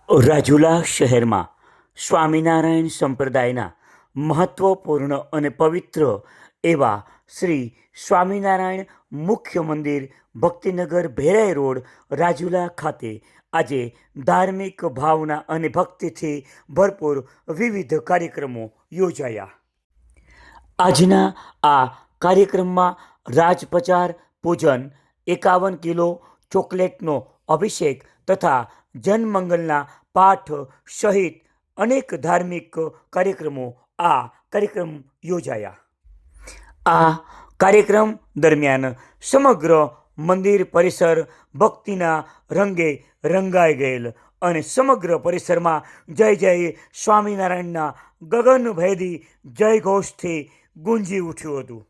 રાજુલા શહેરમાં સ્વામિનારાયણ સંપ્રદાયના મહત્ત્વપૂર્ણ અને પવિત્ર એવા શ્રી સ્વામિનારાયણ મુખ્ય મંદિર ભક્તિનગર ભેરાઈ રોડ રાજુલા ખાતે આજે ધાર્મિક ભાવના અને ભક્તિથી ભરપૂર વિવિધ કાર્યક્રમો યોજાયા. આજના આ કાર્યક્રમમાં રાજપચાર પૂજન, 51 કિલો ચોકલેટનો અભિષેક તથા જનમંગલના પાઠ સહિત અનેક ધાર્મિક કાર્યક્રમો યોજાયા. આ કાર્યક્રમ દરમિયાન સમગ્ર મંદિર પરિસર ભક્તિના રંગે રંગાઈ ગયેલ અને સમગ્ર પરિસરમાં જય જય સ્વામિનારાયણના ગગનભેદી જયઘોષથી ગુંજી ઉઠ્યું હતું.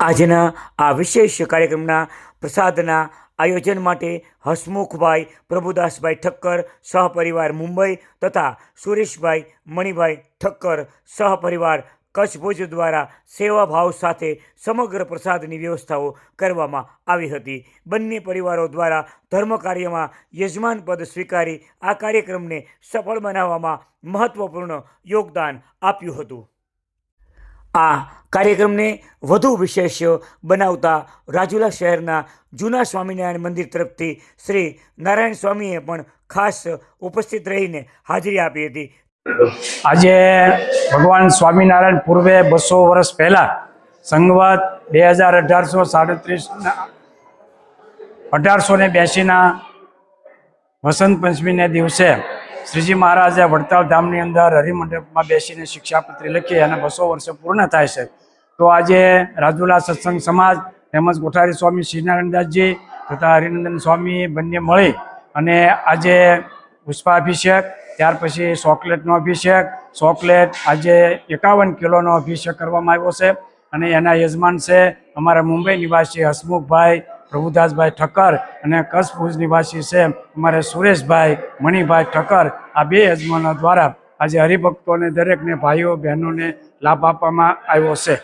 આજના આ વિશેષ કાર્યક્રમના પ્રસાદના આયોજન માટે હસમુખભાઈ પ્રભુદાસભાઈ ઠક્કર સહપરિવાર મુંબઈ તથા સુરેશભાઈ મણિભાઈ ઠક્કર સહપરિવાર કચ્છ ભુજ દ્વારા સેવાભાવ સાથે સમગ્ર પ્રસાદની વ્યવસ્થાઓ કરવામાં આવી હતી. બંને પરિવારો દ્વારા ધર્મ કાર્યમાં યજમાન પદ સ્વીકારી આ કાર્યક્રમને સફળ બનાવવામાં મહત્વપૂર્ણ યોગદાન આપ્યું હતું. આ કાર્યક્રમને વધુ વિશેષ બનાવતા રાજુલા શહેરના જૂના સ્વામિનારાયણ મંદિર તરફથી શ્રી નારાયણ સ્વામીએ પણ ખાસ ઉપસ્થિત રહીને હાજરી આપી હતી. આજે ભગવાન સ્વામિનારાયણ પૂર્વે 200 વર્ષ પહેલાં સંવત 1882ના વસંત પંચમીને દિવસે શ્રીજી મહારાજે વડતાલ ધામની અંદર હરિમંડપમાં બેસીને શિક્ષાપત્રી લખી અને 200 વર્ષ પૂર્ણ થાય છે. તો આજે રાજુલા સત્સંગ સમાજ તેમજ કોઠારી સ્વામી શ્રીનારાયણદાસજી તથા હરિનંદન સ્વામી બંને મળી અને આજે પુષ્પાભિષેક, ત્યાર પછી ચોકલેટનો અભિષેક, ચોકલેટ આજે 51 કિલોનો અભિષેક કરવામાં આવ્યો છે અને એના યજમાન છે અમારા મુંબઈ નિવાસી હસમુખભાઈ પ્રભુદાસભાઈ ઠક્કર અને કચ્છ ભુજ નિવાસી છે અમારે સુરેશભાઈ મણિભાઈ ઠક્કર. આ બે યજમાનો દ્વારા આજે હરિભક્તોને દરેકને ભાઈઓ બહેનોને લાભ આપવામાં આવ્યો છે.